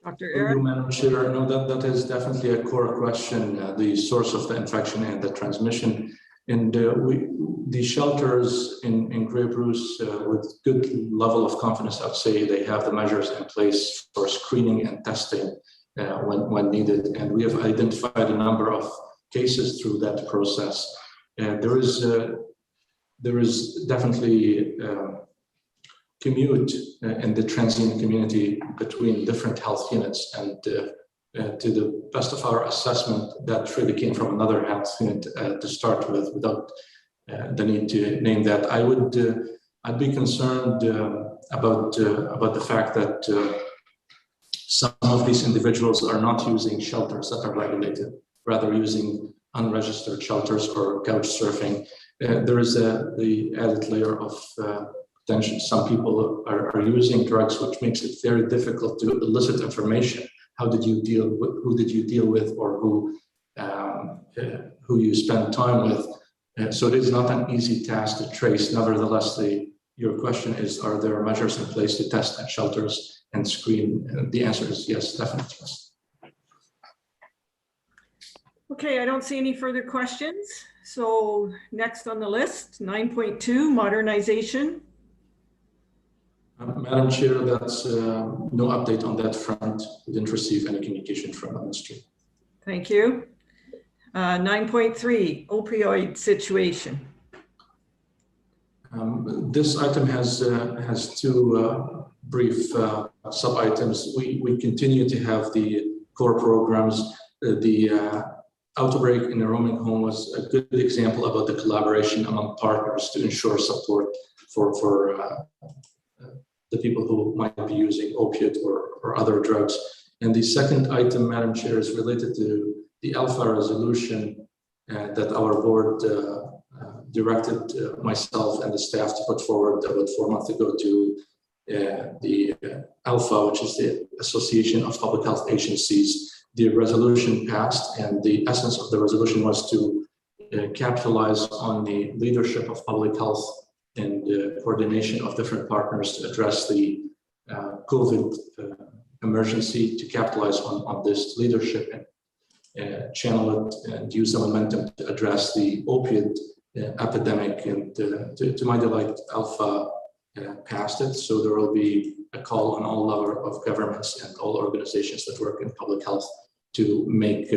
Dr. Thank Aaron? you, Madam Chair. No, that is definitely a core question, the source of the infection and the transmission. And the shelters in Grey Bruce, with good level of confidence, I'd say they have the measures in place for screening and testing when needed. And we have identified a number of cases through that process. There is definitely commute in the transient community between different health units, and to the best of our assessment, that really came from another health unit to start with, without the need to name that. I'd be concerned about the fact that some of these individuals are not using shelters that are regulated, rather using unregistered shelters or couch surfing. There is the added layer of potential. Some people are using drugs, which makes it very difficult to elicit information. How did you deal with, who did you deal with, or who you spend time with? So it is not an easy task to trace. Nevertheless, your question is, are there measures in place to test at shelters and screen? And the answer is yes, definitely yes. Okay, I don't see any further questions. So next on the list, 9.2, modernization. Madam Chair, that's no update on that front. We didn't receive any communication from the ministry. Thank you. 9.3, opioid situation. This item has two brief sub-items. We continue to have the core programs. The outbreak in a roaming home was a good example about the collaboration among partners to ensure support for the people who might be using opiate or other drugs. And the second item, Madam Chair, is related to the Alpha resolution that our board directed myself and the staff to put forward about 4 months ago to the Alpha, which is the Association of Public Health Agencies. The resolution passed, and the essence of the resolution was to capitalize on the leadership of public health and coordination of different partners to address the COVID emergency, to capitalize on this leadership and channel it and use the momentum to address the opiate epidemic. And to my delight, Alpha passed it. So there will be a call on all level of governments and all organizations that work in public health to make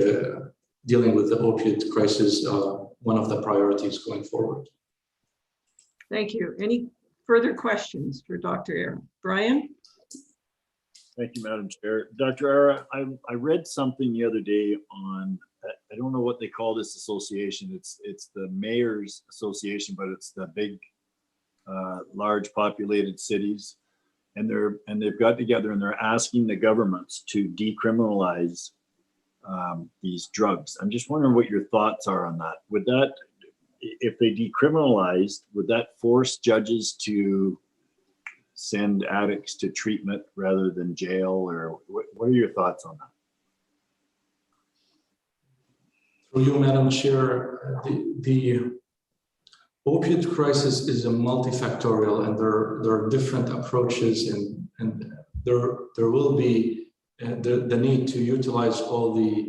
dealing with the opiate crisis one of the priorities going forward. Thank you. Any further questions for Dr. Aaron? Brian? Thank you, Madam Chair. Dr. Ara, I read something the other day on, I don't know what they call this association. It's the Mayor's Association, but it's the big, large populated cities. And they've got together and they're asking the governments to decriminalize these drugs. I'm just wondering what your thoughts are on that. Would that, if they decriminalized, would that force judges to send addicts to treatment rather than jail? Or what are your thoughts on that? Through you, Madam Chair, the opiate crisis is a multifactorial, and there are different approaches, and there will be the need to utilize all the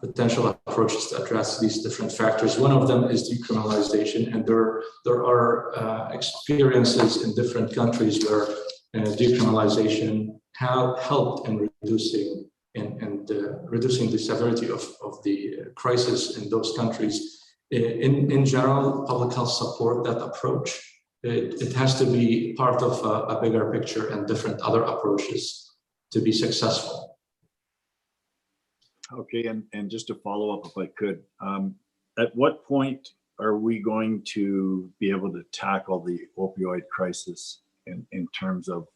potential approaches to address these different factors. One of them is decriminalization, and there are experiences in different countries where decriminalization have helped in reducing reducing the severity of the crisis in those countries. In general, public health support that approach. It has to be part of a bigger picture and different other approaches to be successful. Okay, and just to follow up, if I could, at what point are we going to be able to tackle the opioid crisis in terms of,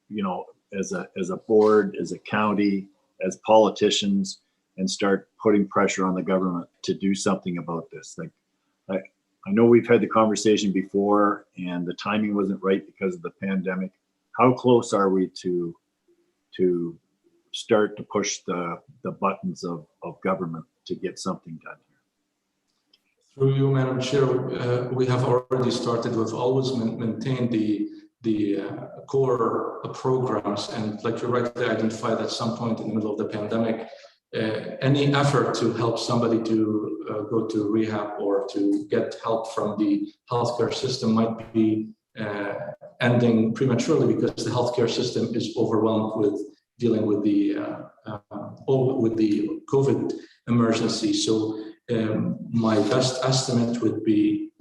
you know, as a board, as a county, as politicians, and start putting pressure on the government to do something about this? Like, I know we've had the conversation before and the timing wasn't right because of the pandemic. How close are we to start to push the buttons of government to get something done here? Through you, Madam Chair, we have already started. We've always maintained the core programs, and like you rightly identified, at some point in the middle of the pandemic, any effort to help somebody to go to rehab or to get help from the healthcare system might be ending prematurely because the healthcare system is overwhelmed with dealing with the COVID emergency. So my best estimate would be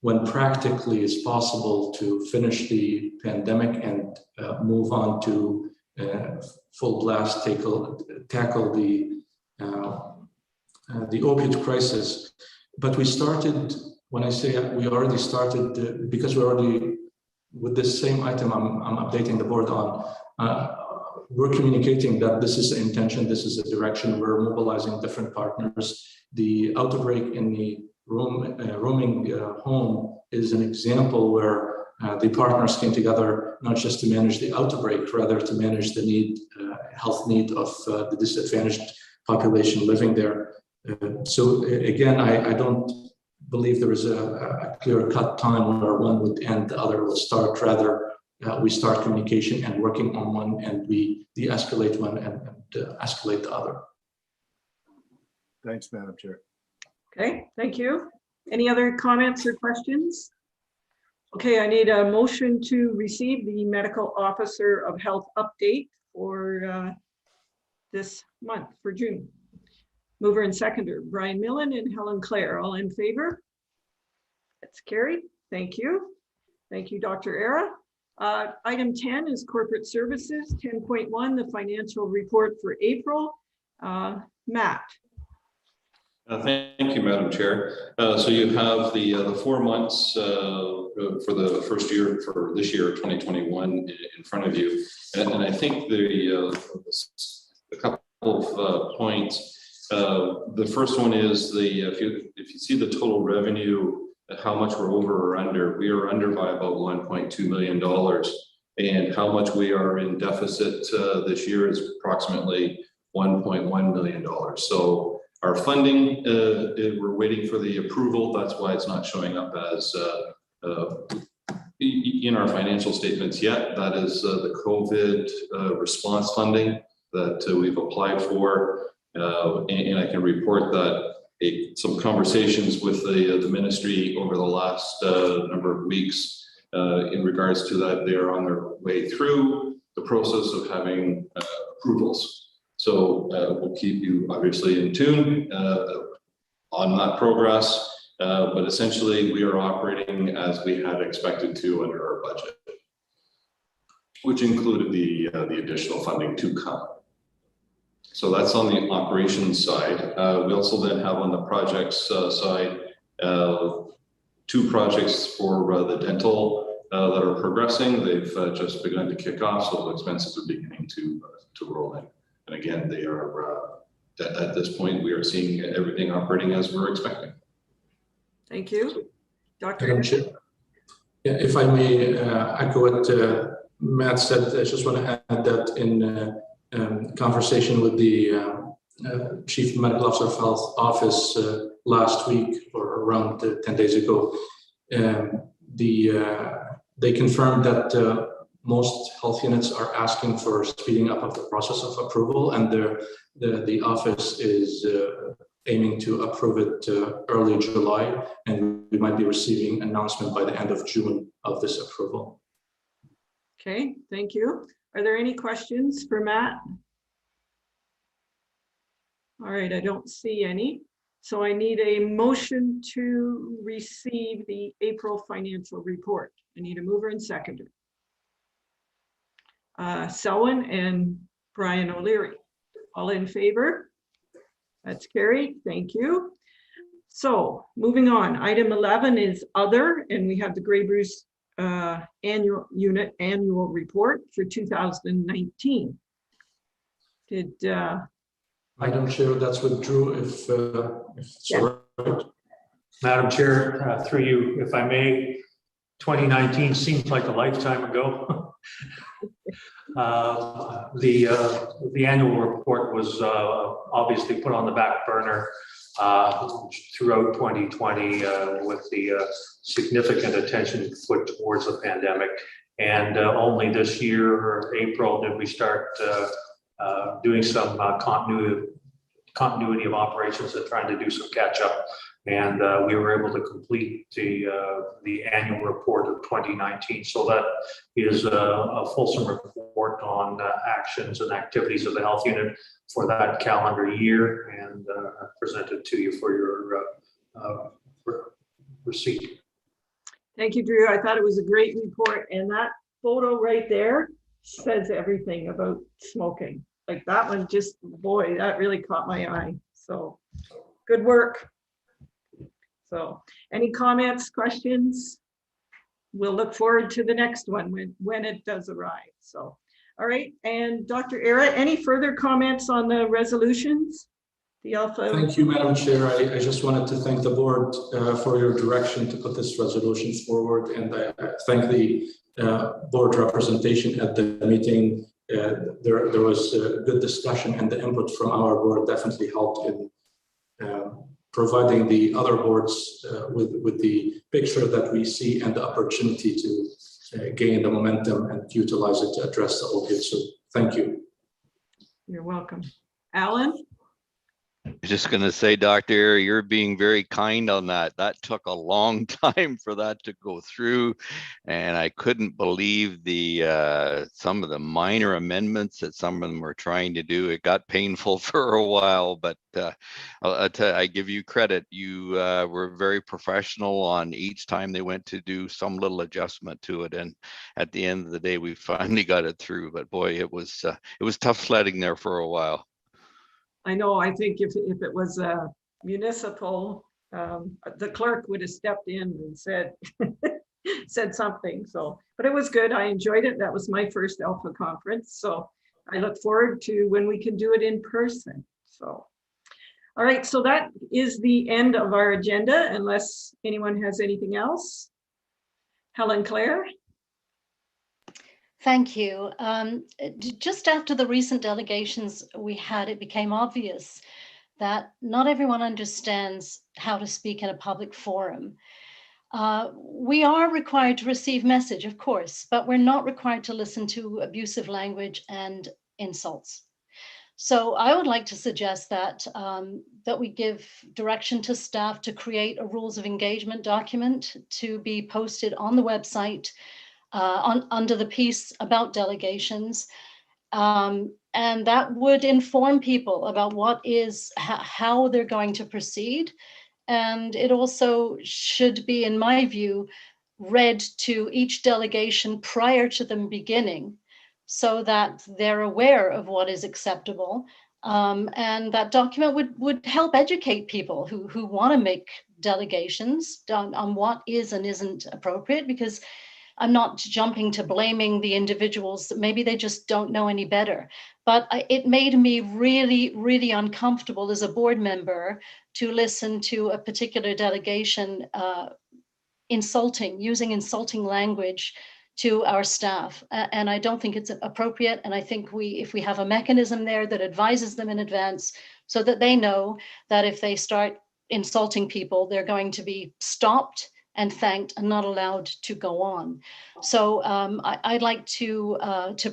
when practically is possible to finish the pandemic and move on to full blast tackle the opioid crisis. But we started, when I say we already started, because we're already with this same item I'm updating the board on, we're communicating that this is the intention, this is the direction, we're mobilizing different partners. The outbreak in the roaming home is an example where the partners came together not just to manage the outbreak, rather to manage the health need of the disadvantaged population living there. So again, I don't believe there is a clear-cut time where one would end, the other will start. Rather, we start communication and working on one, and we de-escalate one and escalate the other. Thanks, Madam Chair. Okay, thank you. Any other comments or questions? Okay, I need a motion to receive the Medical Officer of Health update for this month, for June. Mover and seconder, Brian Millen and Helen Clare, all in favor? That's carried. Thank you. Thank you, Dr. Era. Item 10 is corporate services. 10.1, the financial report for April. Matt. Thank you, Madam Chair. So you have the 4 months for the first year for this year, 2021, in front of you, and I think a couple of points. The first one is if you see the total revenue, how much we're over or under. We are under by about $1.2 million, and how much we are in deficit this year is approximately $1.1 million. So our funding, we're waiting for the approval. That's why it's not showing up as in our financial statements yet. That is the COVID response funding that we've applied for. And I can report that some conversations with the ministry over the last number of weeks in regards to that. They're on their way through the process of having approvals. So we'll keep you obviously in tune on that progress, but essentially we are operating as we had expected to under our budget, which included the additional funding to come. So that's on the operations side. We also then have on the projects side, 2 projects for the dental that are progressing. They've just begun to kick off, so the expenses are beginning to roll in. And again, they are, at this point, we are seeing everything operating as we're expecting. Thank you. Dr. Yeah, if I may echo what Matt said, I just want to add that in conversation with the Chief Medical Officer of Health Office last week or around 10 days ago, they confirmed that most health units are asking for speeding up of the process of approval, and the office is aiming to approve it early July, and we might be receiving an announcement by the end of June of this approval. Okay, thank you. Are there any questions for Matt? All right, I don't see any. So I need a motion to receive the April financial report. I need a mover and seconder. Selwyn and Brian O'Leary, all in favor? That's carried, thank you. So moving on, item 11 is other, and we have the Grey Bruce annual report for 2019. Madam Chair, that's with Drew, if it's all right. Madam Chair, through you, if I may, 2019 seems like a lifetime ago. The annual report was obviously put on the back burner throughout 2020 with the significant attention put towards the pandemic. And only this year, April, did we start doing some continuity of operations and trying to do some catch up. And we were able to complete the annual report of 2019. So that is a fulsome report on actions and activities of the health unit for that calendar year, and presented to you for your receipt. Thank you, Drew. I thought it was a great report, and that photo right there says everything about smoking. Like that one, just, boy, that really caught my eye. So good work. So any comments, questions? We'll look forward to the next one when it does arrive. So, all right. And Dr. Era, any further comments on the resolutions? The Alpha. Thank you, Madam Chair. I just wanted to thank the board for your direction to put this resolution forward, and I thank the board representation at the meeting. There was a good discussion, and the input from our board definitely helped in providing the other boards with the picture that we see and the opportunity to gain the momentum and utilize it to address the opiates. So thank you. You're welcome. Alan? I was just going to say, Doctor, you're being very kind on that. That took a long time for that to go through, and I couldn't believe the some of the minor amendments that some of them were trying to do. It got painful for a while, but I give you credit. You were very professional on each time they went to do some little adjustment to it, and at the end of the day, we finally got it through. But boy, it was tough sledding there for a while. I know, I think if it was a municipal, the clerk would have stepped in and said something. So, but it was good. I enjoyed it. That was my first Alpha conference. So I look forward to when we can do it in person. So, all right. So that is the end of our agenda, unless anyone has anything else. Helen Claire. Thank you. Just after the recent delegations we had, it became obvious that not everyone understands how to speak in a public forum. We are required to receive message, of course, but we're not required to listen to abusive language and insults. So I would like to suggest that that we give direction to staff to create a rules of engagement document to be posted on the website under the piece about delegations, and that would inform people about what is how they're going to proceed. And it also should be, in my view, read to each delegation prior to them beginning, so that they're aware of what is acceptable. And that document would help educate people who want to make delegations on what is and isn't appropriate, because I'm not jumping to blaming the individuals. Maybe they just don't know any better. But it made me really, really uncomfortable as a board member to listen to a particular delegation using insulting language to our staff. And I don't think it's appropriate. And I think if we have a mechanism there that advises them in advance so that they know that if they start insulting people, they're going to be stopped and thanked and not allowed to go on. So I'd like to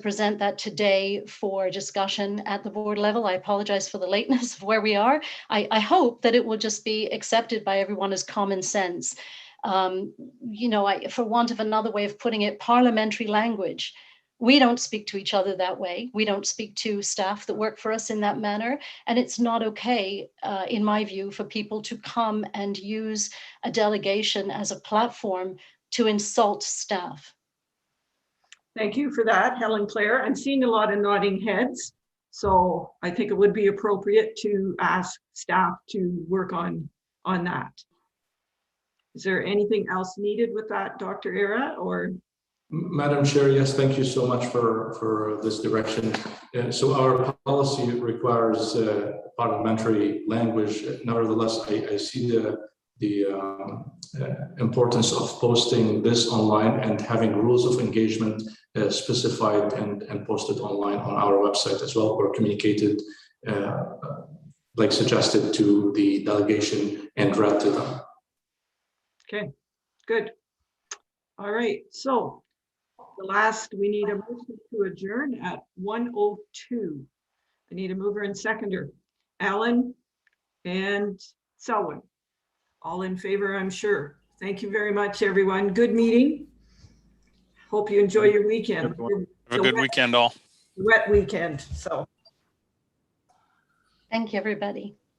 present that today for discussion at the board level. I apologize for the lateness of where we are. I hope that it will just be accepted by everyone as common sense. For want of another way of putting it, parliamentary language. We don't speak to each other that way. We don't speak to staff that work for us in that manner. And it's not okay, in my view, for people to come and use a delegation as a platform to insult staff. Thank you for that, Helen Claire. I'm seeing a lot of nodding heads. So I think it would be appropriate to ask staff to work on that. Is there anything else needed with that, Dr. Era, or? Madam Chair, yes, thank you so much for this direction. So our policy requires parliamentary language. Nevertheless, I see the importance of posting this online and having rules of engagement specified and posted online on our website as well, or communicated like suggested to the delegation and read to them. Okay, good. All right, so the last, we need a motion to adjourn at 1:02. I need a mover and seconder. Alan and Selwyn. All in favor, I'm sure. Thank you very much, everyone. Good meeting. Hope you enjoy your weekend. Everyone. Have a good weekend all. Wet weekend, so. Thank you, everybody.